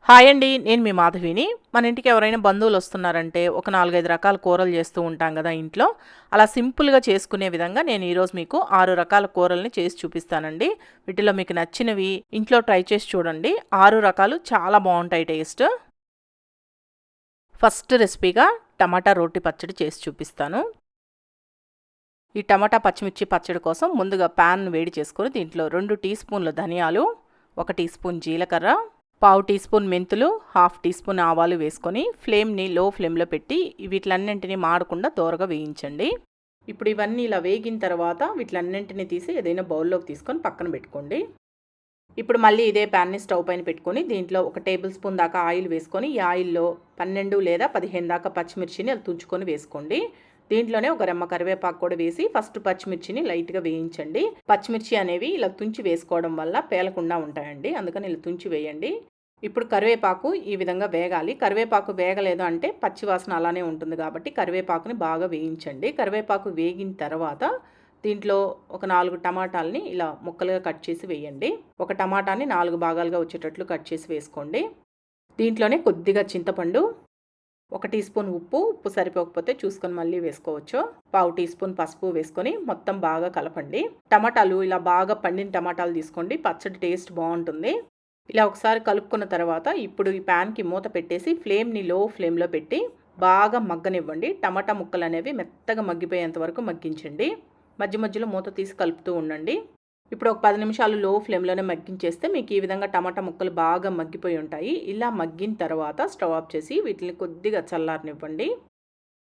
Hi అండి. నేను మీ మాధవిని. మన ఇంటికి ఎవరైనా బంధువులు వస్తున్నారంటే ఒక 4, 5 రకాల కూరలు చేస్తూ ఉంటాం కదా ఇంట్లో. అలా సింపుల్‌గా చేసుకునే విధంగా నేను ఈరోజు మీకు 6 రకాల కూరల్ని చేసి చూపిస్తానండి. వీటిలో మీకు నచ్చినవి ఇంట్లో ట్రై చేసి చూడండి. 6 రకాలు చాలా బావుంటాయి టేస్ట్. ఫస్ట్ రెసిపీగా టమాటా రోటి పచ్చడి చేసి చూపిస్తాను. ఈ టమాటా పచ్చిమిర్చి పచ్చడి కోసం ముందుగా పాన్ వేడి చేసుకొని దీంట్లో 2 టీ స్పూన్ల ధనియాలు, 1 టీ స్పూన్ జీలకర్ర, పావు టీ స్పూన్ మెంతులు, హాఫ్ టీ స్పూన్ ఆవాలు వేసుకొని ఫ్లేమ్ని లో ఫ్లేమ్లో పెట్టి వీటిలన్నింటినీ మాడకుండా దోరగా వేయించండి. ఇప్పుడు ఇవన్నీ ఇలా వేగిన తర్వాత వీటిలన్నింటినీ తీసి ఏదైనా బౌల్లోకి తీసుకొని పక్కన పెట్టుకోండి. ఇప్పుడు మళ్ళీ ఇదే ప్యాన్ని స్టవ్ పైన పెట్టుకొని దీంట్లో 1 టేబుల్ స్పూన్ దాకా ఆయిల్ వేసుకొని ఈ ఆయిల్లో 12 లేదా 15 దాకా పచ్చిమిర్చిని అలా తుంచుకొని వేసుకోండి. దీంట్లోనే ఒక రెమ్మ కరివేపాకు కూడా వేసి ఫస్ట్ పచ్చిమిర్చిని లైట్గా వేయించండి. పచ్చిమిర్చి అనేవి ఇలా తుంచి వేసుకోవడం వల్ల పేలకుండా ఉంటాయండి, అందుకని ఇలా తుంచి వేయండి. ఇప్పుడు కరివేపాకు ఈ విధంగా వేగాలి. కరివేపాకు వేగలేదు అంటే పచ్చివాసన అలానే ఉంటుంది కాబట్టి కరివేపాకుని బాగా వేయించండి. కరివేపాకు వేగిన తర్వాత దీంట్లో ఒక 4 టమాటాలని ఇలా ముక్కలుగా కట్ చేసి వేయండి. ఒక టమాటాని 4 భాగాలుగా వచ్చేటట్లు కట్ చేసి వేసుకోండి. దీంట్లోనే కొద్దిగా చింతపండు, 1 టీ స్పూన్ ఉప్పు సరిపోకపోతే చూసుకొని మళ్ళీ వేసుకోవచ్చు. పావు టీ స్పూన్ పసుపు వేసుకొని మొత్తం బాగా కలపండి. టమాటాలు ఇలా బాగా పండిన టమాటాలు తీసుకోండి, పచ్చడి టేస్ట్ బాగుంటుంది. ఇలా ఒకసారి కలుపుకున్న తర్వాత ఇప్పుడు ఈ ప్యాన్కి మూత పెట్టేసి ఫ్లేమ్ని లో ఫ్లేమ్లో పెట్టి బాగా మగ్గనివ్వండి. టమాటా ముక్కలు అనేవి మెత్తగా మగ్గిపోయేంత వరకు మగ్గించండి. మధ్య మధ్యలో మూత తీసి కలుపుతూ ఉండండి. ఇప్పుడు ఒక 10 నిమిషాలు లో ఫ్లేమ్లోనే మగ్గించేస్తే మీకు ఈ విధంగా టమాటా ముక్కలు బాగా మగ్గిపోయి ఉంటాయి. ఇలా మగ్గిన తర్వాత స్టవ్ ఆఫ్ చేసి వీటిని కొద్దిగా చల్లారనివ్వండి.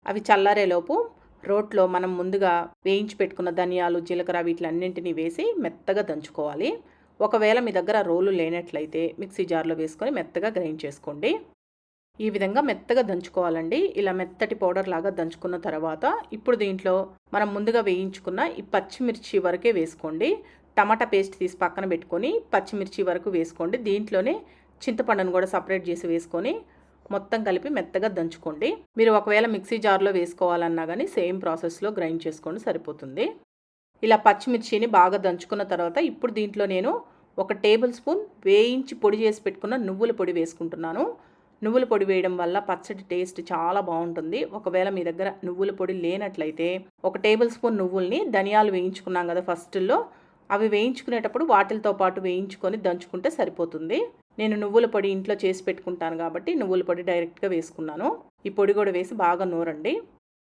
అవి చల్లారేలోపు రోట్లో మనం ముందుగా వేయించి పెట్టుకున్న ధనియాలు, జీలకర్ర వీటిలన్నింటినీ వేసి మెత్తగా దంచుకోవాలి. ఒకవేళ మీ దగ్గర రోలు లేనట్లయితే మిక్సీ జార్లో వేసుకొని మెత్తగా గ్రైండ్ చేసుకోండి. ఈ విధంగా మెత్తగా దంచుకోవాలండి. ఇలా మెత్తటి పౌడర్ లాగా దంచుకున్న తర్వాత ఇప్పుడు దీంట్లో మనం ముందుగా వేయించుకున్న ఈ పచ్చిమిర్చి వరకే వేసుకోండి. టమాటా పేస్ట్ తీసి పక్కన పెట్టుకొని పచ్చిమిర్చి వరకు వేసుకోండి. దీంట్లోనే చింతపండును కూడా సపరేట్ చేసి వేసుకొని మొత్తం కలిపి మెత్తగా దంచుకోండి. మీరు ఒకవేళ మిక్సీ జార్లో వేసుకోవాలన్నా కానీ సేమ్ ప్రాసెస్లో గ్రైండ్ చేసుకోండి, సరిపోతుంది. ఇలా పచ్చిమిర్చిని బాగా దంచుకున్న తర్వాత ఇప్పుడు దీంట్లో నేను 1 టేబుల్ స్పూన్ వేయించి పొడి చేసి పెట్టుకున్న నువ్వుల పొడి వేసుకుంటున్నాను. నువ్వుల పొడి వేయడం వల్ల పచ్చడి టేస్ట్ చాలా బాగుంటుంది. ఒకవేళ మీ దగ్గర నువ్వుల పొడి లేనట్లయితే 1 టేబుల్ స్పూన్ నువ్వుల్ని ధనియాలు వేయించుకున్నాం కదా ఫస్ట్లో, అవి వేయించుకునేటప్పుడు వాటితో పాటు వేయించుకొని దంచుకుంటే సరిపోతుంది. నేను నువ్వుల పొడి ఇంట్లో చేసి పెట్టుకుంటాను కాబట్టి నువ్వుల పొడి డైరెక్ట్గా వేసుకున్నాను. ఈ పొడి కూడా వేసి బాగా నూరండి.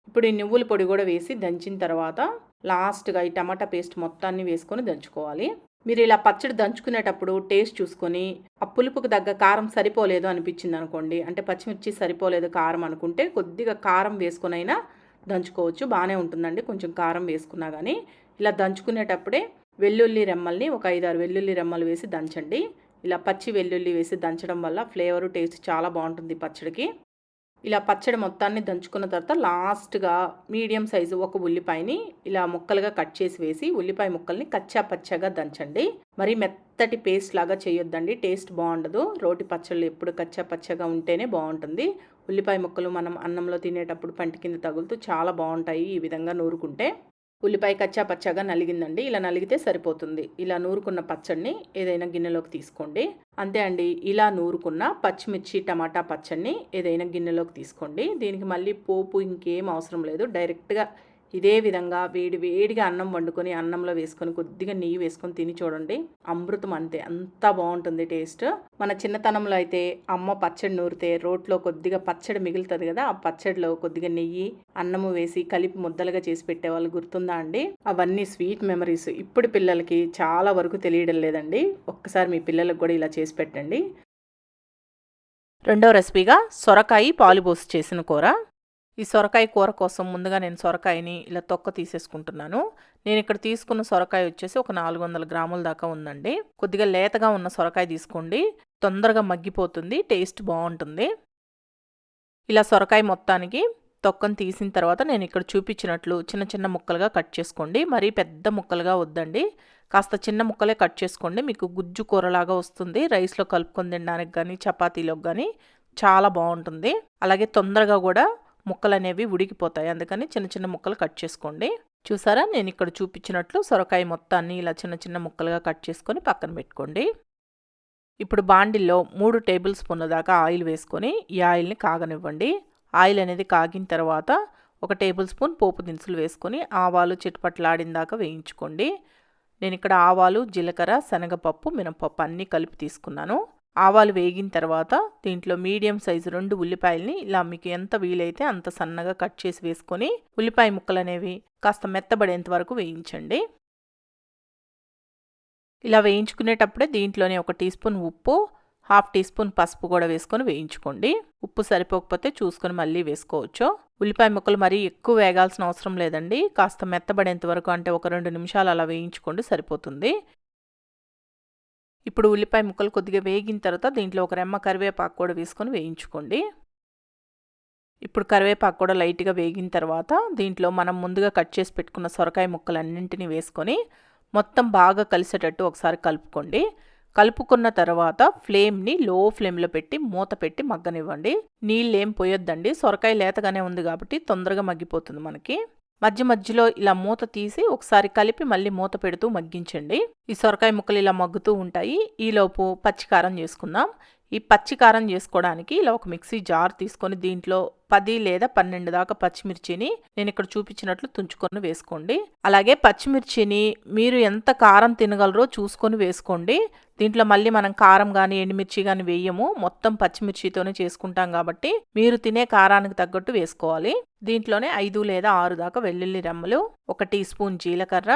ఇప్పుడు ఈ నువ్వుల పొడి కూడా వేసి దంచిన తర్వాత లాస్ట్గా ఈ టమాటా పేస్ట్ మొత్తాన్ని వేసుకొని దంచుకోవాలి. మీరు ఇలా పచ్చడి దంచుకునేటప్పుడు టేస్ట్ చూసుకొని ఆ పులుపుకు తగ్గ కారం సరిపోలేదు అనిపించింది అనుకోండి, అంటే పచ్చిమిర్చి సరిపోలేదు కారం అనుకుంటే కొద్దిగా కారం వేసుకొనైనా దంచుకోవచ్చు, బాగానే ఉంటుందండి. కొంచెం కారం వేసుకున్నా కానీ ఇలా దంచుకునేటప్పుడే వెల్లుల్లి రెమ్మల్ని ఒక 5-6 వెల్లుల్లి రెమ్మలు వేసి దంచండి. ఇలా పచ్చి వెల్లుల్లి వేసి దంచడం వల్ల ఫ్లేవరు టేస్ట్ చాలా బాగుంటుంది పచ్చడికి. ఇలా పచ్చడి మొత్తాన్ని దంచుకున్న తర్వాత లాస్ట్గా మీడియం సైజు ఒక ఉల్లిపాయని ఇలా ముక్కలుగా కట్ చేసి వేసి ఉల్లిపాయ ముక్కల్ని కచ్చా పచ్చగా దంచండి. మరి మెత్తటి పేస్ట్ లాగా చేయొద్దండి, టేస్ట్ బాగుండదు. రోటి పచ్చళ్ళు ఎప్పుడు కచ్చా పచ్చగా ఉంటేనే బాగుంటుంది. ఉల్లిపాయ ముక్కలు మనం అన్నంలో తినేటప్పుడు పంటి కింద తగులుతూ చాలా బాగుంటాయి ఈ విధంగా నూరుకుంటే. ఉల్లిపాయ కచ్చా పచ్చగా నలిగిందండి, ఇలా నలిగితే సరిపోతుంది. ఇలా నూరుకున్న పచ్చడిని ఏదైనా గిన్నెలోకి తీసుకోండి. అంతే అండి, ఇలా నూరుకున్న పచ్చిమిర్చి టమాటా పచ్చడిని ఏదైనా గిన్నెలోకి తీసుకోండి. దీనికి మళ్ళీ పోపు ఇంకేం అవసరం లేదు. డైరెక్ట్గా ఇదే విధంగా వేడిగా అన్నం వండుకొని అన్నంలో వేసుకొని కొద్దిగా నెయ్యి వేసుకొని తిని చూడండి, అమృతం అంతే, అంత బాగుంటుంది టేస్ట్. మన చిన్నతనంలో అయితే అమ్మ పచ్చడి నూరితే రోట్లో కొద్దిగా పచ్చడి మిగులుతుంది కదా, ఆ పచ్చడిలో కొద్దిగా నెయ్యి అన్నము వేసి కలిపి ముద్దలుగా చేసి పెట్టేవాళ్ళు, గుర్తుందా అండి? అవన్నీ స్వీట్ మెమరీస్. ఇప్పుడు పిల్లలకి చాలా వరకు తెలియడం లేదండి. ఒక్కసారి మీ పిల్లలకు కూడా ఇలా చేసి పెట్టండి. రెండో రెసిపీగా సొరకాయ పాలుపోసి చేసిన కూర. ఈ సొరకాయ కూర కోసం ముందుగా నేను సొరకాయని ఇలా తొక్క తీసేసుకుంటున్నాను. నేను ఇక్కడ తీసుకున్న సొరకాయ వచ్చేసి ఒక 400 గ్రాముల దాకా ఉందండి. కొద్దిగా లేతగా ఉన్న సొరకాయ తీసుకోండి, తొందరగా మగ్గిపోతుంది, టేస్ట్ బాగుంటుంది. ఇలా సొరకాయ మొత్తానికి తొక్కను తీసిన తర్వాత నేను ఇక్కడ చూపించినట్లు చిన్న చిన్న ముక్కలుగా కట్ చేసుకోండి. మరీ పెద్ద ముక్కలుగా వద్దండి, కాస్త చిన్న ముక్కలే కట్ చేసుకోండి. మీకు గుజ్జు కూరలాగా వస్తుంది, రైస్లో కలుపుకొని తినడానికి కానీ చపాతీలోకి కానీ చాలా బాగుంటుంది. అలాగే తొందరగా కూడా ముక్కలు అనేవి ఉడికిపోతాయి, అందుకని చిన్న చిన్న ముక్కలు కట్ చేసుకోండి. చూసారా, నేను ఇక్కడ చూపించినట్లు సొరకాయ మొత్తాన్ని ఇలా చిన్న చిన్న ముక్కలుగా కట్ చేసుకొని పక్కన పెట్టుకోండి. ఇప్పుడు బాండిల్లో 3 టేబుల్ స్పూన్ల దాకా ఆయిల్ వేసుకొని ఈ ఆయిల్ని కాగనివ్వండి. ఆయిల్ అనేది కాగిన తర్వాత 1 టేబుల్ స్పూన్ పోపు దినుసులు వేసుకొని ఆవాలు చిటపట్లాడిన దాకా వేయించుకోండి. నేను ఇక్కడ ఆవాలు, జీలకర్ర, శనగపప్పు, మినపప్పు అన్నీ కలిపి తీసుకున్నాను. ఆవాలు వేగిన తర్వాత దీంట్లో మీడియం సైజు 2 ఉల్లిపాయలని ఇలా మీకు ఎంత వీలైతే అంత సన్నగా కట్ చేసి వేసుకొని ఉల్లిపాయ ముక్కలు అనేవి కాస్త మెత్తబడేంత వరకు వేయించండి. ఇలా వేయించుకునేటప్పుడే దీంట్లోనే 1 టీ స్పూన్ ఉప్పు, 1/2 టీ స్పూన్ పసుపు కూడా వేసుకొని వేయించుకోండి. ఉప్పు సరిపోకపోతే చూసుకొని మళ్ళీ వేసుకోవచ్చు. ఉల్లిపాయ ముక్కలు మరీ ఎక్కువ వేగాల్సిన అవసరం లేదండి. కాస్త మెత్తబడేంత వరకు అంటే 1-2 నిమిషాలు అలా వేయించుకోండి సరిపోతుంది. ఇప్పుడు ఉల్లిపాయ ముక్కలు కొద్దిగా వేగిన తర్వాత దీంట్లో 1 రెమ్మ కరివేపాకు కూడా వేసుకొని వేయించుకోండి. ఇప్పుడు కరివేపాకు కూడా లైట్గా వేగిన తర్వాత దీంట్లో మనం ముందుగా కట్ చేసి పెట్టుకున్న సొరకాయ ముక్కలన్నింటినీ వేసుకొని మొత్తం బాగా కలిసేటట్టు ఒకసారి కలుపుకోండి. కలుపుకున్న తర్వాత ఫ్లేమ్ని లో ఫ్లేమ్లో పెట్టి మూత పెట్టి మగ్గనివ్వండి. నీళ్ళు ఏం పోయొద్దండి, సొరకాయ లేతగానే ఉంది కాబట్టి తొందరగా మగ్గిపోతుంది మనకి. మధ్య మధ్యలో ఇలా మూత తీసి ఒకసారి కలిపి మళ్ళీ మూత పెడుతూ మగ్గించండి. ఈ సొరకాయ ముక్కలు ఇలా మగ్గుతూ ఉంటాయి. ఈలోపు పచ్చికారం చేసుకుందాం. ఈ పచ్చికారం చేసుకోవడానికి ఇలా ఒక మిక్సీ జార్ తీసుకొని దీంట్లో 10 లేదా 12 దాకా పచ్చిమిర్చిని నేను ఇక్కడ చూపించినట్లు తుంచుకొని వేసుకోండి. అలాగే పచ్చిమిర్చిని మీరు ఎంత కారం తినగలరో చూసుకొని వేసుకోండి. దీంట్లో మళ్ళీ మనం కారం కానీ ఎండుమిర్చి కానీ వేయము, మొత్తం పచ్చిమిర్చితోనే చేసుకుంటాం కాబట్టి మీరు తినే కారానికి తగ్గట్టు వేసుకోవాలి. దీంట్లోనే 5 లేదా 6 దాకా వెల్లుల్లి రెమ్మలు, 1 టీ స్పూన్ జీలకర్ర,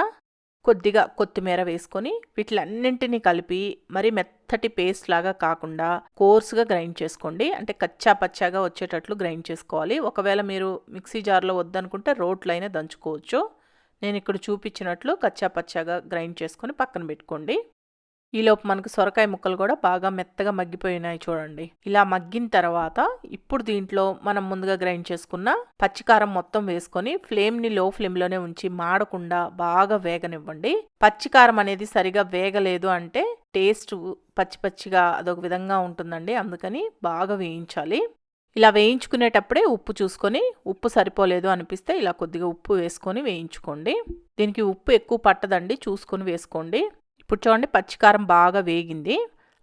కొద్దిగా కొత్తిమీర వేసుకొని వీటిలన్నింటినీ కలిపి మరి మెత్తటి పేస్ట్ లాగా కాకుండా కోర్సుగా గ్రైండ్ చేసుకోండి. అంటే కచ్చా పచ్చాగా వచ్చేటట్లు గ్రైండ్ చేసుకోవాలి. ఒకవేళ మీరు మిక్సీ జార్లో వద్దనుకుంటే రోట్లో అయినా దంచుకోవచ్చు. నేను ఇక్కడ చూపించినట్లు కచ్చా పచ్చాగా గ్రైండ్ చేసుకొని పక్కన పెట్టుకోండి. ఈలోపు మనకు సొరకాయ ముక్కలు కూడా బాగా మెత్తగా మగ్గిపోయినాయి చూడండి. ఇలా మగ్గిన తర్వాత ఇప్పుడు దీంట్లో మనం ముందుగా గ్రైండ్ చేసుకున్న పచ్చికారం మొత్తం వేసుకొని ఫ్లేమ్ని లో ఫ్లేమ్లోనే ఉంచి మాడకుండా బాగా వేగనివ్వండి. పచ్చికారం అనేది సరిగా వేగలేదు అంటే టేస్ట్ పచ్చి పచ్చిగా అదొక విధంగా ఉంటుందండి. అందుకని బాగా వేయించాలి. ఇలా వేయించుకునేటప్పుడే ఉప్పు చూసుకొని ఉప్పు సరిపోలేదు అనిపిస్తే ఇలా కొద్దిగా ఉప్పు వేసుకొని వేయించుకోండి. దీనికి ఉప్పు ఎక్కువ పట్టదండి, చూసుకొని వేసుకోండి. ఇప్పుడు చూడండి పచ్చికారం బాగా వేగింది,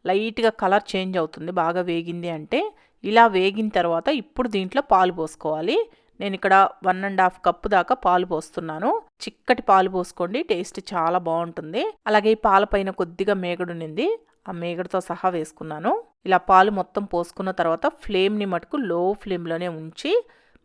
లైట్గా కలర్ చేంజ్ అవుతుంది బాగా వేగింది అంటే. ఇలా వేగిన తర్వాత ఇప్పుడు దీంట్లో పాలు పోసుకోవాలి. నేను ఇక్కడ 1.5 కప్పు దాకా పాలు పోస్తున్నాను. చిక్కటి పాలు పోసుకోండి, టేస్ట్ చాలా బాగుంటుంది. అలాగే ఈ పాల పైన కొద్దిగా మేగడు ఉంది, ఆ మేగడతో సహా వేసుకున్నాను. ఇలా పాలు మొత్తం పోసుకున్న తర్వాత ఫ్లేమ్ని మటుకు లో ఫ్లేమ్లోనే ఉంచి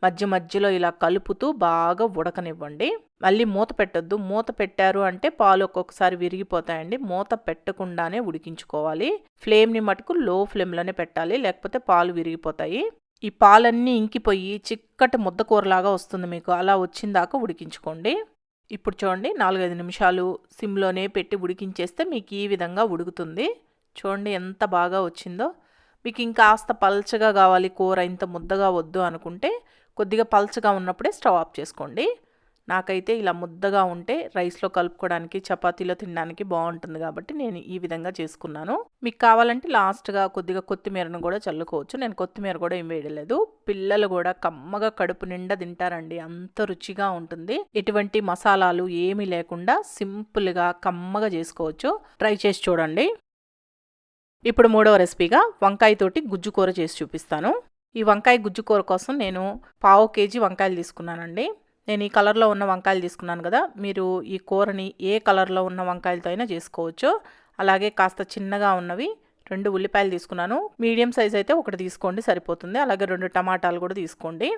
మధ్య మధ్యలో ఇలా కలుపుతూ బాగా ఉడకనివ్వండి. మళ్ళీ మూత పెట్టొద్దు, మూత పెట్టారు అంటే పాలు ఒక్కొక్కసారి విరిగిపోతాయండి. మూత పెట్టకుండానే ఉడికించుకోవాలి. ఫ్లేమ్ని మటుకు లో ఫ్లేమ్లోనే పెట్టాలి, లేకపోతే పాలు విరిగిపోతాయి. ఈ పాలన్నీ ఇంకిపోయి చిక్కటి ముద్దకూరలాగా వస్తుంది మీకు. అలా వచ్చిందాకా ఉడికించుకోండి. ఇప్పుడు చూడండి 4-5 నిమిషాలు సిమ్లోనే పెట్టి ఉడికించేస్తే మీకు ఈ విధంగా ఉడుకుతుంది. చూడండి ఎంత బాగా వచ్చిందో. మీకు ఇంకాస్త పల్చగా కావాలి కూర, ఇంత ముద్దగా వద్దు అనుకుంటే కొద్దిగా పల్చగా ఉన్నప్పుడే స్టవ్ ఆఫ్ చేసుకోండి. నాకైతే ఇలా ముద్దగా ఉంటే రైస్లో కలుపుకోవడానికి, చపాతీలో తినడానికి బాగుంటుంది కాబట్టి నేను ఈ విధంగా చేసుకున్నాను. మీకు కావాలంటే లాస్ట్గా కొద్దిగా కొత్తిమీరను కూడా చల్లుకోవచ్చు. నేను కొత్తిమీర కూడా ఏం వేయలేదు. పిల్లలు కూడా కమ్మగా కడుపు నిండా తింటారండి, అంత రుచిగా ఉంటుంది. ఎటువంటి మసాలాలు ఏమీ లేకుండా సింపుల్గా కమ్మగా చేసుకోవచ్చు. ట్రై చేసి చూడండి. ఇప్పుడు 3వ రెసిపీగా వంకాయతోటి గుజ్జు కూర చేసి చూపిస్తాను. ఈ వంకాయ గుజ్జు కూర కోసం నేను 1/2 కేజీ వంకాయలు తీసుకున్నానండి. నేను ఈ కలర్లో ఉన్న వంకాయలు తీసుకున్నాను కదా, మీరు ఈ కూరని ఏ కలర్లో ఉన్న వంకాయలతో అయినా చేసుకోవచ్చు. అలాగే కాస్త చిన్నగా ఉన్నవి 2 ఉల్లిపాయలు తీసుకున్నాను. మీడియం సైజ్ అయితే 1 తీసుకోండి సరిపోతుంది. అలాగే 2 టమాటాలు కూడా తీసుకోండి.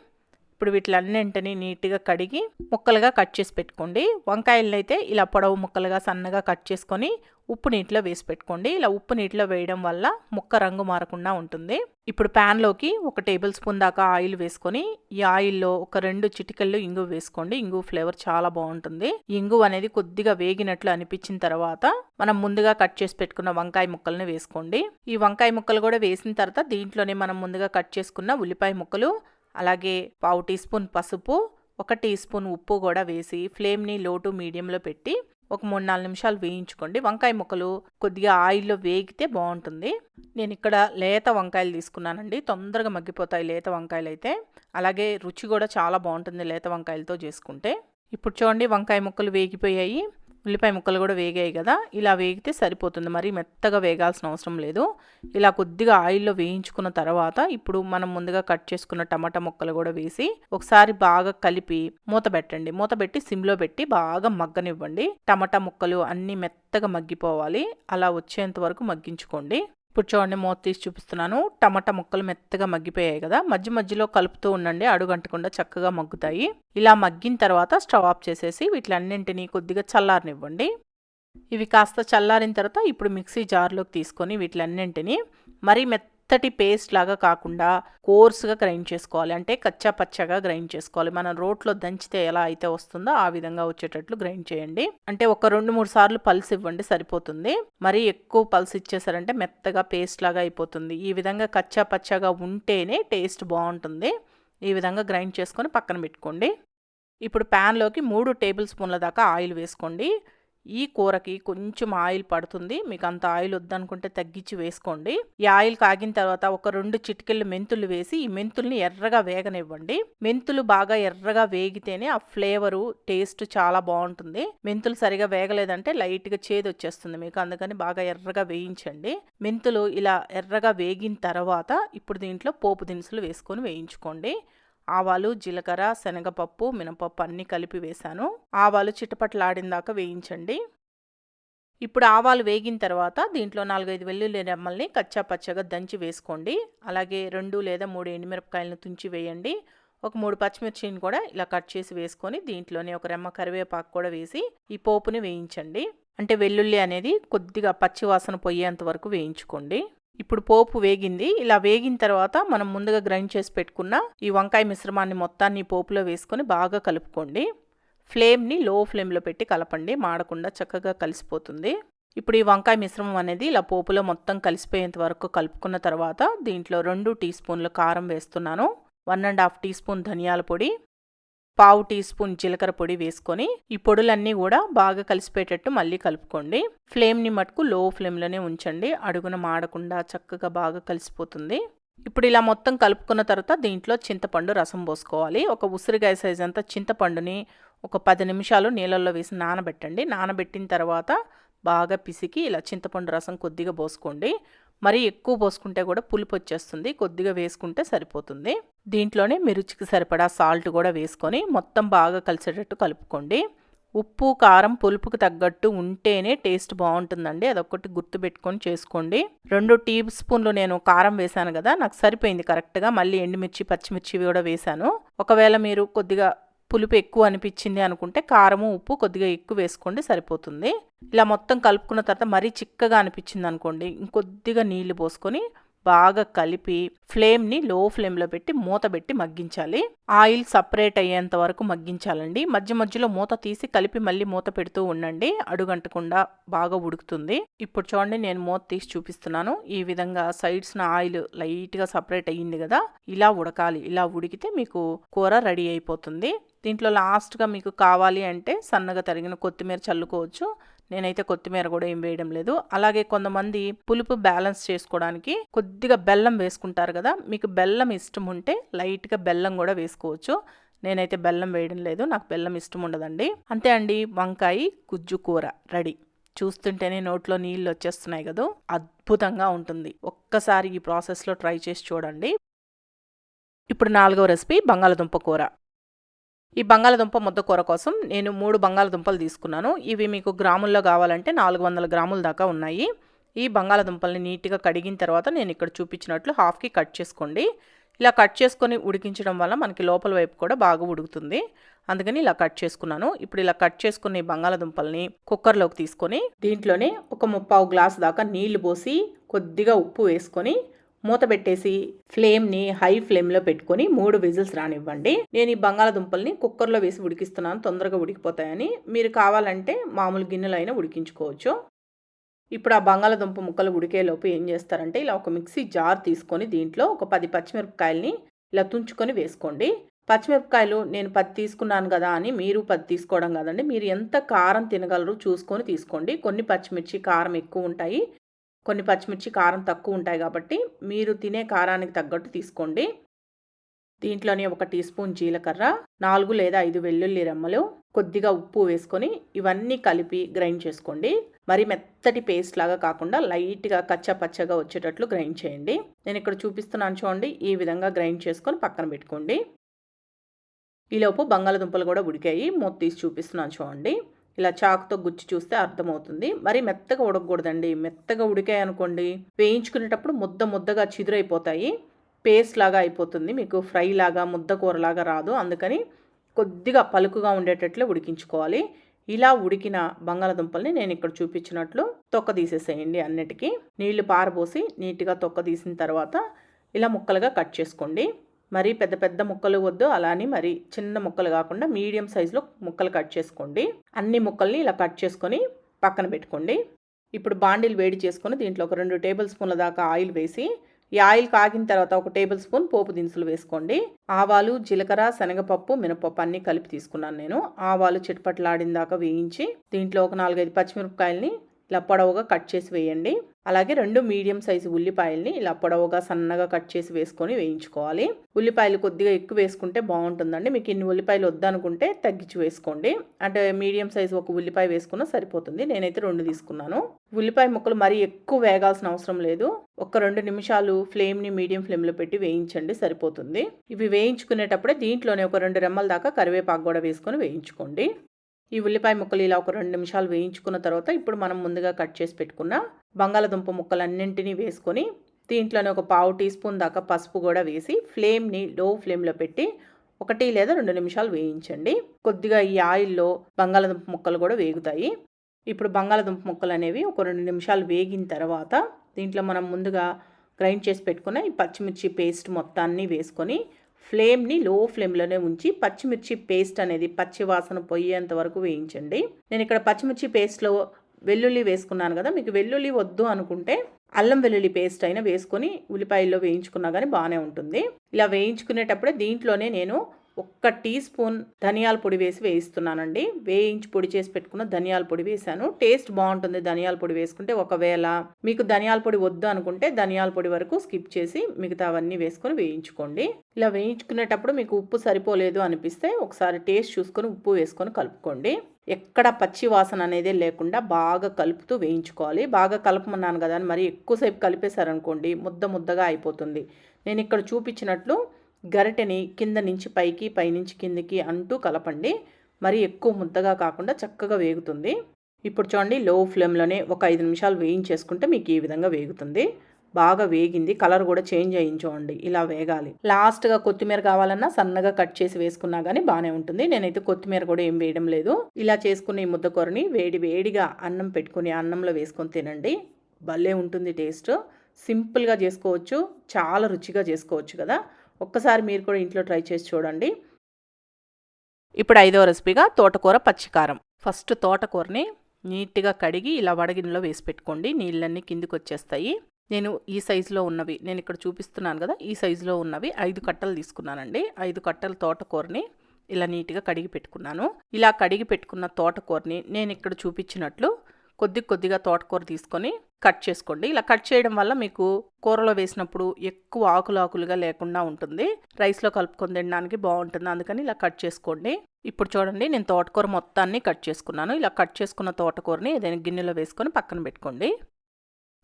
ఇప్పుడు వీటిలన్నింటినీ నీట్గా కడిగి ముక్కలుగా కట్ చేసి పెట్టుకోండి. వంకాయలను అయితే ఇలా పొడవు ముక్కలుగా సన్నగా కట్ చేసుకొని ఉప్పు నీటిలో వేసి పెట్టుకోండి. ఇలా ఉప్పు నీటిలో వేయడం వల్ల ముక్క రంగు మారకుండా ఉంటుంది. ఇప్పుడు ప్యాన్లోకి 1 టేబుల్ స్పూన్ దాకా ఆయిల్ వేసుకొని ఈ ఆయిల్లో ఒక 2 చిటికెళ్ళు ఇంగువ వేసుకోండి. ఇంగువ ఫ్లేవర్ చాలా బాగుంటుంది. ఇంగువ అనేది కొద్దిగా వేగినట్లు అనిపించిన తర్వాత మనం ముందుగా కట్ చేసి పెట్టుకున్న వంకాయ ముక్కల్ని వేసుకోండి. ఈ వంకాయ ముక్కలు కూడా వేసిన తర్వాత దీంట్లోనే మనం ముందుగా కట్ చేసుకున్న ఉల్లిపాయ ముక్కలు, అలాగే 1/2 టీ స్పూన్ పసుపు, 1 టీ స్పూన్ ఉప్పు కూడా వేసి ఫ్లేమ్ని లో టు మీడియంలో పెట్టి ఒక 3-4 నిమిషాలు వేయించుకోండి. వంకాయ ముక్కలు కొద్దిగా ఆయిల్లో వేగితే బాగుంటుంది. నేను ఇక్కడ లేత వంకాయలు తీసుకున్నానండి, తొందరగా మగ్గిపోతాయి లేత వంకాయలు అయితే. అలాగే రుచి కూడా చాలా బాగుంటుంది లేత వంకాయలతో చేసుకుంటే. ఇప్పుడు చూడండి వంకాయ ముక్కలు వేగిపోయాయి. ఉల్లిపాయ ముక్కలు కూడా వేగాయి కదా, ఇలా వేగితే సరిపోతుంది. మరీ మెత్తగా వేగాల్సిన అవసరం లేదు. ఇలా కొద్దిగా ఆయిల్లో వేయించుకున్న తర్వాత ఇప్పుడు మనం ముందుగా కట్ చేసుకున్న టమాటా ముక్కలు కూడా వేసి ఒకసారి బాగా కలిపి మూత పెట్టండి. మూత పెట్టి సిమ్లో పెట్టి బాగా మగ్గనివ్వండి. టమాటా ముక్కలు అన్నీ మెత్తగా మగ్గిపోవాలి. అలా వచ్చేంత వరకు మగ్గించుకోండి. ఇప్పుడు చూడండి, మూత తీసి చూపిస్తున్నాను. టమాటా ముక్కలు మెత్తగా మగ్గిపోయాయి కదా, మధ్య మధ్యలో కలుపుతూ ఉండండి, అడుగంటకుండా చక్కగా మగ్గుతాయి. ఇలా మగ్గిన తర్వాత స్టవ్ ఆఫ్ చేసేసి వీటిలన్నింటినీ కొద్దిగా చల్లారనివ్వండి. ఇవి కాస్త చల్లారిన తర్వాత ఇప్పుడు మిక్సీ జార్లోకి తీసుకొని వీటిలన్నింటినీ మరీ మెత్తటి పేస్ట్ లాగా కాకుండా కోర్సుగా గ్రైండ్ చేసుకోవాలి. అంటే కచ్చా పచ్చగా గ్రైండ్ చేసుకోవాలి. మనం రోట్లో దంచితే ఎలా అయితే వస్తుందో ఆ విధంగా వచ్చేటట్లు గ్రైండ్ చేయండి. అంటే ఒక 2-3 సార్లు పల్స్ ఇవ్వండి, సరిపోతుంది. మరీ ఎక్కువ పల్స్ ఇచ్చేసారంటే మెత్తగా పేస్ట్ లాగా అయిపోతుంది. ఈ విధంగా కచ్చా పచ్చగా ఉంటేనే టేస్ట్ బాగుంటుంది. ఈ విధంగా గ్రైండ్ చేసుకొని పక్కన పెట్టుకోండి. ఇప్పుడు ప్యాన్లోకి 3 టేబుల్ స్పూన్ల దాకా ఆయిల్ వేసుకోండి. ఈ కూరకి కొంచెం ఆయిల్ పడుతుంది. మీకు అంత ఆయిల్ వద్దనుకుంటే తగ్గించి వేసుకోండి. ఈ ఆయిల్ కాగిన తర్వాత ఒక 2 చిటికెళ్ళు మెంతులు వేసి ఈ మెంతుల్ని ఎర్రగా వేగనివ్వండి. మెంతులు బాగా ఎర్రగా వేగితేనే ఆ ఫ్లేవరు టేస్ట్ చాలా బాగుంటుంది. మెంతులు సరిగా వేగలేదంటే లైట్గా చేదు వచ్చేస్తుంది మీకు. అందుకని బాగా ఎర్రగా వేయించండి. మెంతులు ఇలా ఎర్రగా వేగిన తర్వాత ఇప్పుడు దీంట్లో పోపు దినుసులు వేసుకొని వేయించుకోండి. ఆవాలు, జీలకర్ర, శనగపప్పు, మినపప్పు అన్నీ కలిపి వేశాను. ఆవాలు చిటపటలాడిన దాకా వేయించండి. ఇప్పుడు ఆవాలు వేగిన తర్వాత దీంట్లో 4-5 వెల్లుల్లి రెమ్మల్ని కచ్చా పచ్చగా దంచి వేసుకోండి. అలాగే 2 లేదా 3 ఎండుమిరపకాయలను తుంచి వేయండి. ఒక 3 పచ్చిమిర్చిని కూడా ఇలా కట్ చేసి వేసుకొని దీంట్లోనే ఒక రెమ్మ కరివేపాకు కూడా వేసి ఈ పోపుని వేయించండి. అంటే వెల్లుల్లి అనేది కొద్దిగా పచ్చివాసన పోయేంత వరకు వేయించుకోండి. ఇప్పుడు పోపు వేగింది. ఇలా వేగిన తర్వాత మనం ముందుగా గ్రైండ్ చేసి పెట్టుకున్న ఈ వంకాయ మిశ్రమాన్ని మొత్తాన్ని పోపులో వేసుకొని బాగా కలుపుకోండి. ఫ్లేమ్ని లో ఫ్లేమ్లో పెట్టి కలపండి, మాడకుండా చక్కగా కలిసిపోతుంది. ఇప్పుడు ఈ వంకాయ మిశ్రమం అనేది ఇలా పోపులో మొత్తం కలిసిపోయేంత వరకు కలుపుకున్న తర్వాత దీంట్లో 2 టీ స్పూన్ల కారం వేస్తున్నాను. 1½ టీ స్పూన్ ధనియాల పొడి, 1/2 టీ స్పూన్ జీలకర్ర పొడి వేసుకొని ఈ పొడులన్నీ కూడా బాగా కలిసిపోయేటట్టు మళ్ళీ కలుపుకోండి. ఫ్లేమ్ని మటుకు లో ఫ్లేమ్లోనే ఉంచండి, అడుగున మాడకుండా చక్కగా బాగా కలిసిపోతుంది. ఇప్పుడు ఇలా మొత్తం కలుపుకున్న తర్వాత దీంట్లో చింతపండు రసం పోసుకోవాలి. ఒక ఉసిరికాయ సైజ్ అంతా చింతపండుని ఒక 10 నిమిషాలు నీళ్ళల్లో వేసి నానబెట్టండి. నానబెట్టిన తర్వాత బాగా పిసికి ఇలా చింతపండు రసం కొద్దిగా పోసుకోండి. మరీ ఎక్కువ పోసుకుంటే కూడా పులుపు వచ్చేస్తుంది, కొద్దిగా వేసుకుంటే సరిపోతుంది. దీంట్లోనే మీ రుచికి సరిపడా సాల్ట్ కూడా వేసుకొని మొత్తం బాగా కలిసేటట్టు కలుపుకోండి. ఉప్పు, కారం పులుపుకి తగ్గట్టు ఉంటేనే టేస్ట్ బాగుంటుందండి. అదొక్కటి గుర్తుపెట్టుకొని చేసుకోండి. 2 టీ స్పూన్లు నేను కారం వేశాను కదా, నాకు సరిపోయింది కరెక్ట్గా. మళ్ళీ ఎండుమిర్చి, పచ్చిమిర్చి కూడా వేశాను. ఒకవేళ మీరు కొద్దిగా పులుపు ఎక్కువ అనిపించింది అనుకుంటే కారము, ఉప్పు కొద్దిగా ఎక్కువ వేసుకోండి, సరిపోతుంది. ఇలా మొత్తం కలుపుకున్న తర్వాత మరీ చిక్కగా అనిపించింది అనుకోండి, ఇంకొద్దిగా నీళ్లు పోసుకొని బాగా కలిపి ఫ్లేమ్ని లో ఫ్లేమ్లో పెట్టి మూత పెట్టి మగ్గించాలి. ఆయిల్ సపరేట్ అయ్యేంత వరకు మగ్గించాలండి. మధ్య మధ్యలో మూత తీసి కలిపి మళ్ళీ మూత పెడుతూ ఉండండి, అడుగంటకుండా బాగా ఉడుకుతుంది. ఇప్పుడు చూడండి, నేను మూత తీసి చూపిస్తున్నాను. ఈ విధంగా సైడ్స్న ఆయిల్ లైట్గా సపరేట్ అయ్యింది కదా, ఇలా ఉడకాలి. ఇలా ఉడికితే మీకు కూర రెడీ అయిపోతుంది. దీంట్లో లాస్ట్గా మీకు కావాలి అంటే సన్నగా తరిగిన కొత్తిమీర చల్లుకోవచ్చు. నేనైతే కొత్తిమీర కూడా ఏం వేయడం లేదు. అలాగే కొంతమంది పులుపు బ్యాలెన్స్ చేసుకోవడానికి కొద్దిగా బెల్లం వేసుకుంటారు కదా, మీకు బెల్లం ఇష్టం ఉంటే లైట్గా బెల్లం కూడా వేసుకోవచ్చు. నేనైతే బెల్లం వేయడం లేదు, నాకు బెల్లం ఇష్టం ఉండదండి. అంతే అండి, వంకాయ గుజ్జు కూర రెడీ. చూస్తుంటేనే నోట్లో నీళ్ళు వచ్చేస్తున్నాయి కదా, అద్భుతంగా ఉంటుంది. ఒక్కసారి ఈ ప్రాసెస్లో ట్రై చేసి చూడండి. ఇప్పుడు 4వ రెసిపీ బంగాళదుంప కూర. ఈ బంగాళదుంప ముద్ద కూర కోసం నేను 3 బంగాళదుంపలు తీసుకున్నాను. ఇవి మీకు గ్రాముల్లో కావాలంటే 400 గ్రాముల దాకా ఉన్నాయి. ఈ బంగాళదుంపల్ని నీట్గా కడిగిన తర్వాత నేను ఇక్కడ చూపించినట్లు హాఫ్కి కట్ చేసుకోండి. ఇలా కట్ చేసుకొని ఉడికించడం వల్ల మనకి లోపల వైపు కూడా బాగా ఉడుకుతుంది. అందుకని ఇలా కట్ చేసుకున్నాను. ఇప్పుడు ఇలా కట్ చేసుకున్న ఈ బంగాళదుంపల్ని కుక్కర్లోకి తీసుకొని దీంట్లోనే ఒక 3/4 గ్లాసు దాకా నీళ్లు పోసి కొద్దిగా ఉప్పు వేసుకొని మూత పెట్టేసి ఫ్లేమ్ని హై ఫ్లేమ్లో పెట్టుకొని 3 విజిల్స్ రానివ్వండి. నేను ఈ బంగాళదుంపల్ని కుక్కర్లో వేసి ఉడికిస్తున్నాను, తొందరగా ఉడికిపోతాయని. మీరు కావాలంటే మామూలు గిన్నెలో అయినా ఉడికించుకోవచ్చు. ఇప్పుడు ఆ బంగాళదుంప ముక్కలు ఉడికేలోపు ఏం చేస్తారంటే ఇలా ఒక మిక్సీ జార్ తీసుకొని దీంట్లో ఒక 10 పచ్చిమిరపకాయలని ఇలా తుంచుకొని వేసుకోండి. పచ్చిమిరపకాయలు నేను 10 తీసుకున్నాను కదా అని మీరు 10 తీసుకోవడం కాదండి. మీరు ఎంత కారం తినగలరు చూసుకొని తీసుకోండి. కొన్ని పచ్చిమిర్చి కారం ఎక్కువ ఉంటాయి, కొన్ని పచ్చిమిర్చి కారం తక్కువ ఉంటాయి కాబట్టి మీరు తినే కారానికి తగ్గట్టు తీసుకోండి. దీంట్లోనే 1 టీ స్పూన్ జీలకర్ర, 4 లేదా 5 వెల్లుల్లి రెమ్మలు, కొద్దిగా ఉప్పు వేసుకొని ఇవన్నీ కలిపి గ్రైండ్ చేసుకోండి. మరి మెత్తటి పేస్ట్ లాగా కాకుండా లైట్గా కచ్చా పచ్చగా వచ్చేటట్లు గ్రైండ్ చేయండి. నేను ఇక్కడ చూపిస్తున్నాను చూడండి, ఈ విధంగా గ్రైండ్ చేసుకొని పక్కన పెట్టుకోండి. ఈలోపు బంగాళదుంపలు కూడా ఉడికాయి. మూత తీసి చూపిస్తున్నాను చూడండి. ఇలా చాకుతో గుచ్చి చూస్తే అర్థమవుతుంది. మరి మెత్తగా ఉడకకూడదండి. మెత్తగా ఉడికాయి అనుకోండి, వేయించుకునేటప్పుడు ముద్దగా చిదురైపోతాయి, పేస్ట్ లాగా అయిపోతుంది, మీకు ఫ్రై లాగా ముద్ద కూరలాగా రాదు. అందుకని కొద్దిగా పలుకుగా ఉండేటట్లే ఉడికించుకోవాలి. ఇలా ఉడికిన బంగాళదుంపల్ని నేను ఇక్కడ చూపించినట్లు తొక్క తీసేసేయండి. అన్నిటికీ నీళ్లు పారబోసి నీట్గా తొక్క తీసిన తర్వాత ఇలా ముక్కలుగా కట్ చేసుకోండి. మరి పెద్ద పెద్ద ముక్కలు వద్దు, అలాని మరి చిన్న ముక్కలు కాకుండా మీడియం సైజులో ముక్కలు కట్ చేసుకోండి. అన్ని ముక్కల్ని ఇలా కట్ చేసుకొని పక్కన పెట్టుకోండి. ఇప్పుడు బాండిల్ వేడి చేసుకొని దీంట్లో ఒక 2 టేబుల్ స్పూన్ల దాకా ఆయిల్ వేసి, ఈ ఆయిల్ కాగిన తర్వాత 1 టేబుల్ స్పూన్ పోపు దినుసులు వేసుకోండి. ఆవాలు, జీలకర్ర, శనగపప్పు, మినపప్పు అన్నీ కలిపి తీసుకున్నాను నేను. ఆవాలు చిటపట్లాడిన దాకా వేయించి దీంట్లో ఒక 4-5 పచ్చిమిరపకాయలని ఇలా పొడవుగా కట్ చేసి వేయండి. అలాగే 2 మీడియం సైజు ఉల్లిపాయల్ని ఇలా పొడవుగా సన్నగా కట్ చేసి వేసుకొని వేయించుకోవాలి. ఉల్లిపాయలు కొద్దిగా ఎక్కువ వేసుకుంటే బాగుంటుందండి. మీకు ఇన్ని ఉల్లిపాయలు వద్దనుకుంటే తగ్గించి వేసుకోండి. అంటే మీడియం సైజు ఒక ఉల్లిపాయ వేసుకున్నా సరిపోతుంది. నేనైతే 2 తీసుకున్నాను. ఉల్లిపాయ ముక్కలు మరీ ఎక్కువ వేగాల్సిన అవసరం లేదు. ఒక 2 నిమిషాలు ఫ్లేమ్ని మీడియం ఫ్లేమ్లో పెట్టి వేయించండి, సరిపోతుంది. ఇవి వేయించుకునేటప్పుడే దీంట్లోనే ఒక 2 రెమ్మల దాకా కరివేపాకు కూడా వేసుకొని వేయించుకోండి. ఈ ఉల్లిపాయ ముక్కలు ఇలా ఒక 2 నిమిషాలు వేయించుకున్న తర్వాత ఇప్పుడు మనం ముందుగా కట్ చేసి పెట్టుకున్న బంగాళదుంప ముక్కలన్నింటినీ వేసుకొని దీంట్లోనే ఒక 1/2 టీ స్పూన్ దాకా పసుపు కూడా వేసి ఫ్లేమ్ని లో ఫ్లేమ్లో పెట్టి 1 లేదా 2 నిమిషాలు వేయించండి. కొద్దిగా ఈ ఆయిల్లో బంగాళదుంప ముక్కలు కూడా వేగుతాయి. ఇప్పుడు బంగాళదుంప ముక్కలు అనేవి ఒక 2 నిమిషాలు వేగిన తర్వాత దీంట్లో మనం ముందుగా గ్రైండ్ చేసి పెట్టుకున్న ఈ పచ్చిమిర్చి పేస్ట్ మొత్తాన్ని వేసుకొని ఫ్లేమ్ని లో ఫ్లేమ్లోనే ఉంచి పచ్చిమిర్చి పేస్ట్ అనేది పచ్చి వాసన పోయేంత వరకు వేయించండి. నేను ఇక్కడ పచ్చిమిర్చి పేస్ట్లో వెల్లుల్లి వేసుకున్నాను కదా, మీకు వెల్లుల్లి వద్దు అనుకుంటే అల్లం వెల్లుల్లి పేస్ట్ అయినా వేసుకొని ఉల్లిపాయల్లో వేయించుకున్నా కానీ బాగానే ఉంటుంది. ఇలా వేయించుకునేటప్పుడే దీంట్లోనే నేను 1 టీ స్పూన్ ధనియాల పొడి వేసి వేయిస్తున్నానండి. వేయించి పొడి చేసి పెట్టుకున్న ధనియాల పొడి వేసాను. టేస్ట్ బాగుంటుంది ధనియాల పొడి వేసుకుంటే. ఒకవేళ మీకు ధనియాల పొడి వద్దు అనుకుంటే ధనియాల పొడి వరకు స్కిప్ చేసి మిగతా అవన్నీ వేసుకొని వేయించుకోండి. ఇలా వేయించుకునేటప్పుడు మీకు ఉప్పు సరిపోలేదు అనిపిస్తే ఒకసారి టేస్ట్ చూసుకొని ఉప్పు వేసుకొని కలుపుకోండి. ఎక్కడ పచ్చి వాసన అనేది లేకుండా బాగా కలుపుతూ వేయించుకోవాలి. బాగా కలపమన్నాను కదా అని మరి ఎక్కువసేపు కలిపేశారనుకోండి ముద్దగా అయిపోతుంది. నేను ఇక్కడ చూపించినట్లు గరిటెని కింద నుంచి పైకి, పైనుంచి కిందికి అంటూ కలపండి. మరి ఎక్కువ ముద్దగా కాకుండా చక్కగా వేగుతుంది. ఇప్పుడు చూడండి, లో ఫ్లేమ్లోనే ఒక 5 నిమిషాలు వేయించేసుకుంటే మీకు ఈ విధంగా వేగుతుంది. బాగా వేగింది, కలర్ కూడా చేంజ్ అయ్యించండి. ఇలా వేగాలి. లాస్ట్గా కొత్తిమీర కావాలన్నా సన్నగా కట్ చేసి వేసుకున్నా కానీ బాగానే ఉంటుంది. నేనైతే కొత్తిమీర కూడా ఏం వేయడం లేదు. ఇలా చేసుకున్న ఈ ముద్దకూరని వేడిగా అన్నం పెట్టుకుని అన్నంలో వేసుకొని తినండి. భలే ఉంటుంది టేస్ట్. సింపుల్గా చేసుకోవచ్చు, చాలా రుచిగా చేసుకోవచ్చు కదా. ఒక్కసారి మీరు కూడా ఇంట్లో ట్రై చేసి చూడండి. ఇప్పుడు 5వ రెసిపీగా తోటకూర పచ్చికారం. ఫస్ట్ తోటకూరని నీట్గా కడిగి ఇలా వడగిన్నెలో వేసి పెట్టుకోండి. నీళ్ళన్నీ కిందికి వచ్చేస్తాయి. నేను ఈ సైజులో ఉన్నవి, నేను ఇక్కడ చూపిస్తున్నాను కదా, ఈ సైజులో ఉన్నవి 5 కట్టలు తీసుకున్నానండి. 5 కట్టల తోటకూరని ఇలా నీట్గా కడిగి పెట్టుకున్నాను. ఇలా కడిగి పెట్టుకున్న తోటకూరని నేను ఇక్కడ చూపించినట్లు కొద్దిగా తోటకూర తీసుకొని కట్ చేసుకోండి. ఇలా కట్ చేయడం వల్ల మీకు కూరలో వేసినప్పుడు ఎక్కువ ఆకులుగా లేకుండా ఉంటుంది. రైస్లో కలుపుకొని తినడానికి బాగుంటుంది. అందుకని ఇలా కట్ చేసుకోండి. ఇప్పుడు చూడండి, నేను తోటకూర మొత్తాన్ని కట్ చేసుకున్నాను. ఇలా కట్ చేసుకున్న తోటకూరని ఏదైనా గిన్నెలో వేసుకొని పక్కన పెట్టుకోండి.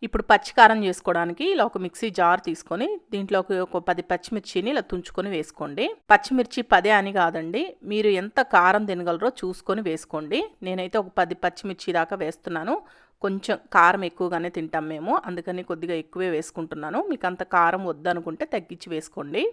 ఇప్పుడు పచ్చికారం చేసుకోవడానికి ఇలా ఒక మిక్సీ జార్ తీసుకొని దీంట్లోకి ఒక 10 పచ్చిమిర్చిని ఇలా తుంచుకొని వేసుకోండి. పచ్చిమిర్చి 10 అని కాదండి, మీరు ఎంత కారం తినగలరో చూసుకొని వేసుకోండి. నేనైతే ఒక 10 పచ్చిమిర్చి దాకా వేస్తున్నాను. కొంచెం కారం ఎక్కువగానే తింటాం మేము, అందుకని కొద్దిగా ఎక్కువే వేసుకుంటున్నాను. మీకు అంత కారం వద్దనుకుంటే తగ్గించి వేసుకోండి.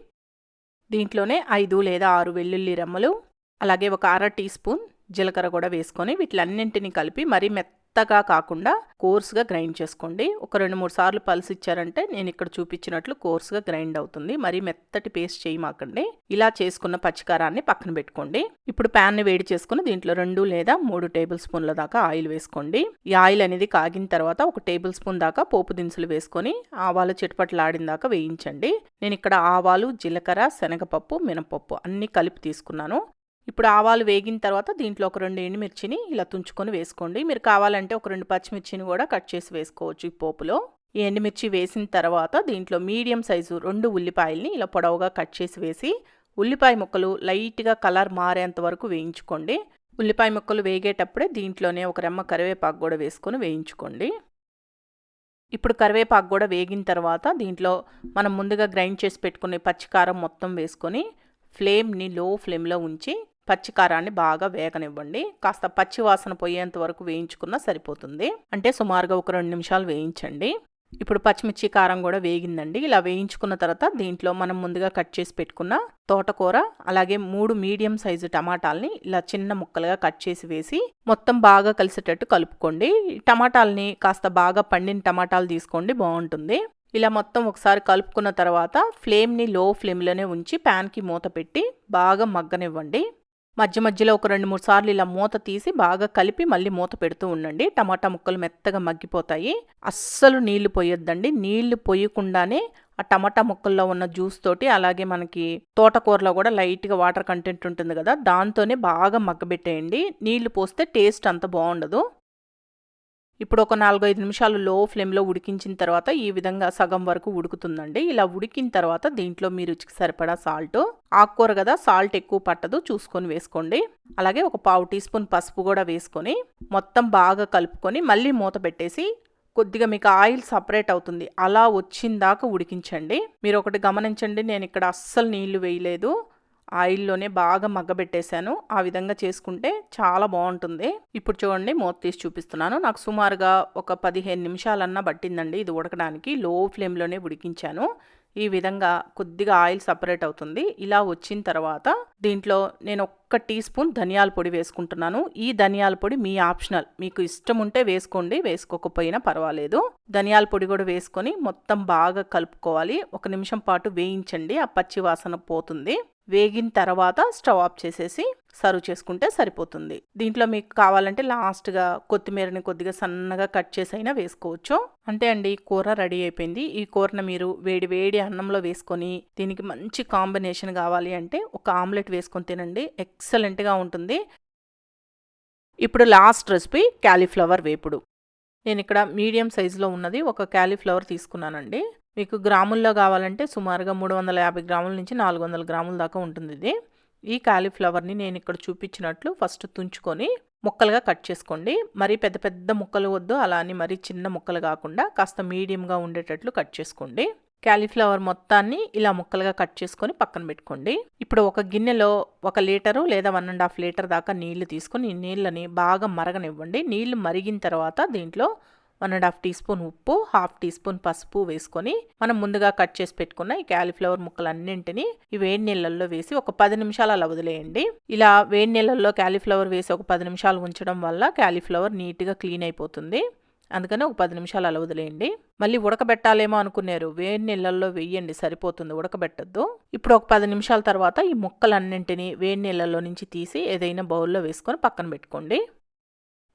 దీంట్లోనే 5 లేదా 6 వెల్లుల్లి రెమ్మలు, అలాగే ఒక 1/2 టీ స్పూన్ జీలకర్ర కూడా వేసుకొని వీటిలన్నింటినీ కలిపి మరీ మెత్తగా కాకుండా కోర్సుగా గ్రైండ్ చేసుకోండి. ఒక 2-3 సార్లు పల్స్ ఇచ్చారంటే నేను ఇక్కడ చూపించినట్లు కోర్సుగా గ్రైండ్ అవుతుంది. మరీ మెత్తటి పేస్ట్ చేయమాకండి. ఇలా చేసుకున్న పచ్చికారాన్ని పక్కన పెట్టుకోండి. ఇప్పుడు ప్యాన్ని వేడి చేసుకుని దీంట్లో 2 లేదా 3 టేబుల్ స్పూన్ల దాకా ఆయిల్ వేసుకోండి. ఈ ఆయిల్ అనేది కాగిన తర్వాత 1 టేబుల్ స్పూన్ దాకా పోపు దినుసులు వేసుకొని ఆవాలు చిటపటలాడిన దాకా వేయించండి. నేను ఇక్కడ ఆవాలు, జీలకర్ర, శనగపప్పు, మినపప్పు అన్నీ కలిపి తీసుకున్నాను. ఇప్పుడు ఆవాలు వేగిన తర్వాత దీంట్లో ఒక 2 ఎండుమిర్చిని ఇలా తుంచుకొని వేసుకోండి. మీరు కావాలంటే ఒక 2 పచ్చిమిర్చిని కూడా కట్ చేసి వేసుకోవచ్చు ఈ పోపులో. ఈ ఎండుమిర్చి వేసిన తర్వాత దీంట్లో మీడియం సైజు 2 ఉల్లిపాయల్ని ఇలా పొడవుగా కట్ చేసి వేసి ఉల్లిపాయ ముక్కలు లైట్గా కలర్ మారేంత వరకు వేయించుకోండి. ఉల్లిపాయ ముక్కలు వేగేటప్పుడే దీంట్లోనే ఒక రెమ్మ కరివేపాకు కూడా వేసుకొని వేయించుకోండి. ఇప్పుడు కరివేపాకు కూడా వేగిన తర్వాత దీంట్లో మనం ముందుగా గ్రైండ్ చేసి పెట్టుకునే పచ్చికారం మొత్తం వేసుకొని ఫ్లేమ్ని లో ఫ్లేమ్లో ఉంచి పచ్చికారాన్ని బాగా వేగనివ్వండి. కాస్త పచ్చి వాసన పోయేంత వరకు వేయించుకున్నా సరిపోతుంది. అంటే సుమారుగా ఒక 2 నిమిషాలు వేయించండి. ఇప్పుడు పచ్చిమిర్చి కారం కూడా వేగిందండి. ఇలా వేయించుకున్న తర్వాత దీంట్లో మనం ముందుగా కట్ చేసి పెట్టుకున్న తోటకూర, అలాగే 3 మీడియం సైజు టమాటాలని ఇలా చిన్న ముక్కలుగా కట్ చేసి వేసి మొత్తం బాగా కలిసేటట్టు కలుపుకోండి. టమాటాలని కాస్త బాగా పండిన టమాటాలు తీసుకోండి, బాగుంటుంది. ఇలా మొత్తం ఒకసారి కలుపుకున్న తర్వాత ఫ్లేమ్ని లో ఫ్లేమ్లోనే ఉంచి ప్యాన్కి మూత పెట్టి బాగా మగ్గనివ్వండి. మధ్య మధ్యలో ఒక 2-3 సార్లు ఇలా మూత తీసి బాగా కలిపి మళ్ళీ మూత పెడుతూ ఉండండి. టమాటా ముక్కలు మెత్తగా మగ్గిపోతాయి. అస్సలు నీళ్లు పోయొద్దండి. నీళ్లు పోయకుండానే ఆ టమాటా ముక్కల్లో ఉన్న జ్యూస్ తోటి, అలాగే మనకి తోటకూరలో కూడా లైట్గా వాటర్ కంటెంట్ ఉంటుంది కదా, దాంతోనే బాగా మగ్గబెట్టేయండి. నీళ్లు పోస్తే టేస్ట్ అంత బాగుండదు. ఇప్పుడు ఒక 4-5 నిమిషాలు లో ఫ్లేమ్లో ఉడికించిన తర్వాత ఈ విధంగా సగం వరకు ఉడుకుతుందండి. ఇలా ఉడికిన తర్వాత దీంట్లో మీ రుచికి సరిపడా సాల్ట్, ఆకుకూర కదా సాల్ట్ ఎక్కువ పట్టదు చూసుకొని వేసుకోండి. అలాగే ఒక 1/4 టీ స్పూన్ పసుపు కూడా వేసుకొని మొత్తం బాగా కలుపుకొని మళ్ళీ మూత పెట్టేసి కొద్దిగా మీకు ఆయిల్ సపరేట్ అవుతుంది అలా వచ్చిందాకా ఉడికించండి. మీరు ఒకటి గమనించండి, నేను ఇక్కడ అస్సలు నీళ్లు వేయలేదు, ఆయిల్లోనే బాగా మగ్గబెట్టేశాను. ఆ విధంగా చేసుకుంటే చాలా బాగుంటుంది. ఇప్పుడు చూడండి మూత తీసి చూపిస్తున్నాను. నాకు సుమారుగా ఒక 15 నిమిషాలన్నా పట్టిందండి ఇది ఉడకడానికి. లో ఫ్లేమ్లోనే ఉడికించాను. ఈ విధంగా కొద్దిగా ఆయిల్ సపరేట్ అవుతుంది. ఇలా వచ్చిన తర్వాత దీంట్లో నేను 1 టీ స్పూన్ ధనియాల పొడి వేసుకుంటున్నాను. ఈ ధనియాల పొడి మీ ఆప్షనల్, మీకు ఇష్టం ఉంటే వేసుకోండి, వేసుకోకపోయినా పర్వాలేదు. ధనియాల పొడి కూడా వేసుకొని మొత్తం బాగా కలుపుకోవాలి. 1 నిమిషం పాటు వేయించండి, ఆ పచ్చి వాసన పోతుంది. వేగిన తర్వాత స్టవ్ ఆఫ్ చేసేసి సర్వ్ చేసుకుంటే సరిపోతుంది. దీంట్లో మీకు కావాలంటే లాస్ట్గా కొత్తిమీరని కొద్దిగా సన్నగా కట్ చేసి అయినా వేసుకోవచ్చు. అంతే అండి, కూర రెడీ అయిపోయింది. ఈ కూరను మీరు వేడి వేడి అన్నంలో వేసుకొని దీనికి మంచి కాంబినేషన్ కావాలి అంటే ఒక ఆమ్లెట్ వేసుకొని తినండి, ఎక్సలెంట్గా ఉంటుంది. ఇప్పుడు లాస్ట్ రెసిపీ క్యాలీఫ్లవర్ వేపుడు. నేను ఇక్కడ మీడియం సైజులో ఉన్నది ఒక క్యాలీఫ్లవర్ తీసుకున్నానండి. మీకు గ్రాముల్లో కావాలంటే సుమారుగా 350 గ్రాముల నుంచి 400 గ్రాముల దాకా ఉంటుంది ఇది. ఈ క్యాలీఫ్లవర్ని నేను ఇక్కడ చూపించినట్లు ఫస్ట్ తుంచుకొని ముక్కలుగా కట్ చేసుకోండి. మరీ పెద్ద పెద్ద ముక్కలు వద్దు, అలా అని మరీ చిన్న ముక్కలు కాకుండా కాస్త మీడియంగా ఉండేటట్లు కట్ చేసుకోండి. క్యాలీఫ్లవర్ మొత్తాన్ని ఇలా ముక్కలుగా కట్ చేసుకొని పక్కన పెట్టుకోండి. ఇప్పుడు ఒక గిన్నెలో 1 లీటరు లేదా 1.5 లీటర్ దాకా నీళ్లు తీసుకొని ఈ నీళ్ళని బాగా మరగనివ్వండి. నీళ్లు మరిగిన తర్వాత దీంట్లో 1.5 టీ స్పూన్ ఉప్పు, 1/2 టీ స్పూన్ పసుపు వేసుకొని మనం ముందుగా కట్ చేసి పెట్టుకున్న ఈ క్యాలీఫ్లవర్ ముక్కలన్నింటినీ ఈ వేడి నీళ్ళల్లో వేసి ఒక 10 నిమిషాలు అలా వదిలేయండి. ఇలా వేడి నీళ్ళల్లో క్యాలీఫ్లవర్ వేసి ఒక 10 నిమిషాలు ఉంచడం వల్ల క్యాలీఫ్లవర్ నీట్గా క్లీన్ అయిపోతుంది. అందుకని ఒక 10 నిమిషాలు అలా వదిలేయండి. మళ్ళీ ఉడకబెట్టాలేమో అనుకున్నారు, వేడి నీళ్ళల్లో వేయండి, సరిపోతుంది, ఉడకబెట్టద్దు. ఇప్పుడు ఒక 10 నిమిషాల తర్వాత ఈ ముక్కలన్నింటినీ వేడి నీళ్ళల్లో నుంచి తీసి ఏదైనా బౌల్లో వేసుకొని పక్కన పెట్టుకోండి.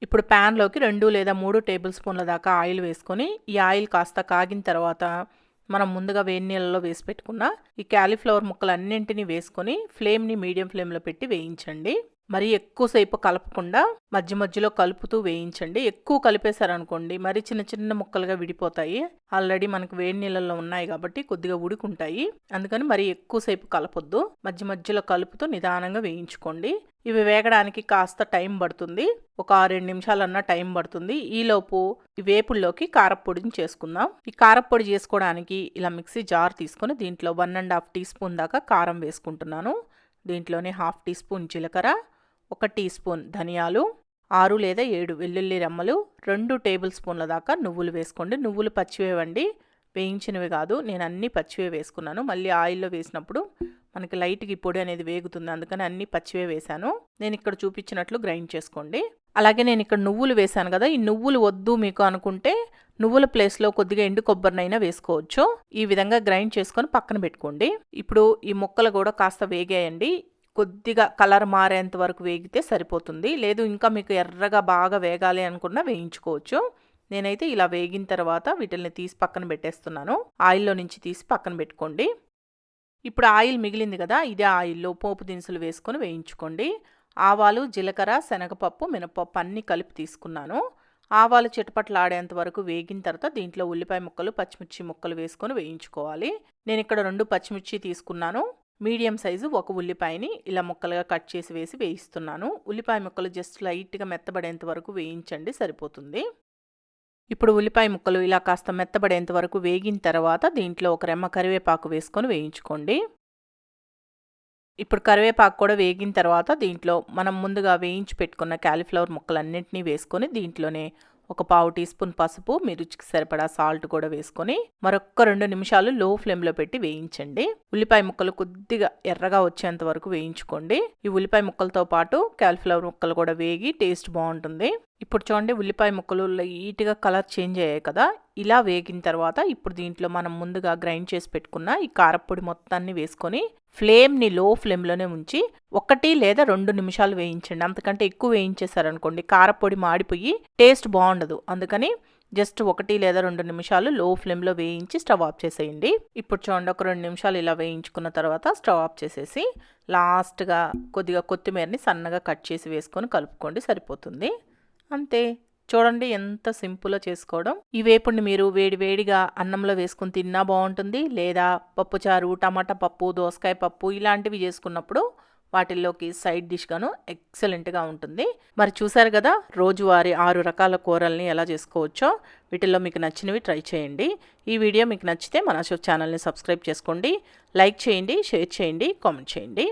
ఇప్పుడు ప్యాన్లోకి 2 లేదా 3 టేబుల్ స్పూన్ల దాకా ఆయిల్ వేసుకొని ఈ ఆయిల్ కాస్త కాగిన తర్వాత మనం ముందుగా వేడి నీళ్ళలో వేసి పెట్టుకున్న ఈ క్యాలీఫ్లవర్ ముక్కలన్నింటినీ వేసుకొని ఫ్లేమ్ని మీడియం ఫ్లేమ్లో పెట్టి వేయించండి. మరీ ఎక్కువసేపు కలపకుండా మధ్య మధ్యలో కలుపుతూ వేయించండి. ఎక్కువ కలిపేశారనుకోండి మరి చిన్న చిన్న ముక్కలుగా విడిపోతాయి. ఆల్రెడీ మనకు వేడి నీళ్ళల్లో ఉన్నాయి కాబట్టి కొద్దిగా ఉడుకుంటాయి. అందుకని మరి ఎక్కువసేపు కలపొద్దు, మధ్య మధ్యలో కలుపుతూ నిదానంగా వేయించుకోండి. ఇవి వేగడానికి కాస్త టైం పడుతుంది, ఒక 6-7 నిమిషాలన్నా టైం పడుతుంది. ఈలోపు ఈ వేపుల్లోకి కారప్పొడిని చేసుకుందాం. ఈ కారప్పొడి చేసుకోవడానికి ఇలా మిక్సీ జార్ తీసుకొని దీంట్లో 1.5 టీ స్పూన్ దాకా కారం వేసుకుంటున్నాను. దీంట్లోనే 1/2 టీ స్పూన్ జీలకర్ర, 1 టీ స్పూన్ ధనియాలు, 6 లేదా 7 వెల్లుల్లి రెమ్మలు, 2 టేబుల్ స్పూన్ల దాకా నువ్వులు వేసుకోండి. నువ్వులు పచ్చివేవండి, వేయించినవి కాదు. నేను అన్నీ పచ్చివే వేసుకున్నాను. మళ్ళీ ఆయిల్లో వేసినప్పుడు మనకి లైట్గా ఈ పొడి అనేది వేగుతుంది, అందుకని అన్నీ పచ్చివే వేశాను. నేను ఇక్కడ చూపించినట్లు గ్రైండ్ చేసుకోండి. అలాగే నేను ఇక్కడ నువ్వులు వేశాను కదా, ఈ నువ్వులు వద్దు మీకు అనుకుంటే నువ్వుల ప్లేస్లో కొద్దిగా ఎండు కొబ్బరినైనా వేసుకోవచ్చు. ఈ విధంగా గ్రైండ్ చేసుకొని పక్కన పెట్టుకోండి. ఇప్పుడు ఈ ముక్కలు కూడా కాస్త వేగాయండి. కొద్దిగా కలర్ మారేంత వరకు వేగితే సరిపోతుంది. లేదు ఇంకా మీకు ఎర్రగా బాగా వేగాలి అనుకున్నా వేయించుకోవచ్చు. నేనైతే ఇలా వేగిన తర్వాత వీటిని తీసి పక్కన పెట్టేస్తున్నాను. ఆయిల్లో నుంచి తీసి పక్కన పెట్టుకోండి. ఇప్పుడు ఆయిల్ మిగిలింది కదా, ఇదే ఆయిల్లో పోపు దినుసులు వేసుకొని వేయించుకోండి. ఆవాలు, జీలకర్ర, శనగపప్పు, మినపప్పు అన్నీ కలిపి తీసుకున్నాను. ఆవాలు చిటపట్లాడేంత వరకు వేగిన తర్వాత దీంట్లో ఉల్లిపాయ ముక్కలు, పచ్చిమిర్చి ముక్కలు వేసుకొని వేయించుకోవాలి. నేను ఇక్కడ 2 పచ్చిమిర్చి తీసుకున్నాను. మీడియం సైజు ఒక ఉల్లిపాయని ఇలా ముక్కలుగా కట్ చేసి వేసి వేయిస్తున్నాను. ఉల్లిపాయ ముక్కలు జస్ట్ లైట్గా మెత్తబడేంత వరకు వేయించండి, సరిపోతుంది. ఇప్పుడు ఉల్లిపాయ ముక్కలు ఇలా కాస్త మెత్తబడేంత వరకు వేగిన తర్వాత దీంట్లో ఒక రెమ్మ కరివేపాకు వేసుకొని వేయించుకోండి. ఇప్పుడు కరివేపాకు కూడా వేగిన తర్వాత దీంట్లో మనం ముందుగా వేయించి పెట్టుకున్న క్యాలీఫ్లవర్ ముక్కలన్నింటినీ వేసుకొని దీంట్లోనే ఒక పావు టీ స్పూన్ పసుపు, మీ రుచికి సరిపడా సాల్ట్ కూడా వేసుకొని మరొక 2 నిమిషాలు లో ఫ్లేమ్లో పెట్టి వేయించండి. ఉల్లిపాయ ముక్కలు కొద్దిగా ఎర్రగా వచ్చేంత వరకు వేయించుకోండి. ఈ ఉల్లిపాయ ముక్కలతో పాటు క్యాలీఫ్లవర్ ముక్కలు కూడా వేగి టేస్ట్ బాగుంటుంది. ఇప్పుడు చూడండి, ఉల్లిపాయ ముక్కలు లైట్గా కలర్ చేంజ్ అయ్యాయి కదా. ఇలా వేగిన తర్వాత ఇప్పుడు దీంట్లో మనం ముందుగా గ్రైండ్ చేసి పెట్టుకున్న ఈ కారప్పొడి మొత్తాన్ని వేసుకొని ఫ్లేమ్ని లో ఫ్లేమ్లోనే ఉంచి 1 లేదా 2 నిమిషాలు వేయించండి. అంతకంటే ఎక్కువ వేయించేశారనుకోండి కారప్పొడి మాడిపోయి టేస్ట్ బాగుండదు. అందుకని జస్ట్ 1 లేదా 2 నిమిషాలు లో ఫ్లేమ్లో వేయించి స్టవ్ ఆఫ్ చేసేయండి. ఇప్పుడు చూడండి, ఒక 2 నిమిషాలు ఇలా వేయించుకున్న తర్వాత స్టవ్ ఆఫ్ చేసేసి లాస్ట్గా కొద్దిగా కొత్తిమీరని సన్నగా కట్ చేసి వేసుకొని కలుపుకోండి, సరిపోతుంది. అంతే. చూడండి ఎంత సింపుల్గా చేసుకోవడం. ఈ వేపుడిని మీరు వేడివేడిగా అన్నంలో వేసుకుని తిన్నా బాగుంటుంది, లేదా పప్పుచారు, టమాటా పప్పు, దోసకాయ పప్పు ఇలాంటివి చేసుకున్నప్పుడు వాటిల్లోకి సైడ్ డిష్గాను ఎక్సలెంట్గా ఉంటుంది. మరి చూసారు కదా, రోజువారీ 6 రకాల కూరల్ని ఎలా చేసుకోవచ్చో. వీటిల్లో మీకు నచ్చినవి ట్రై చేయండి. ఈ వీడియో మీకు నచ్చితే మన ఛానల్ని సబ్స్క్రైబ్ చేసుకోండి, లైక్ చేయండి, షేర్ చేయండి, కామెంట్ చేయండి.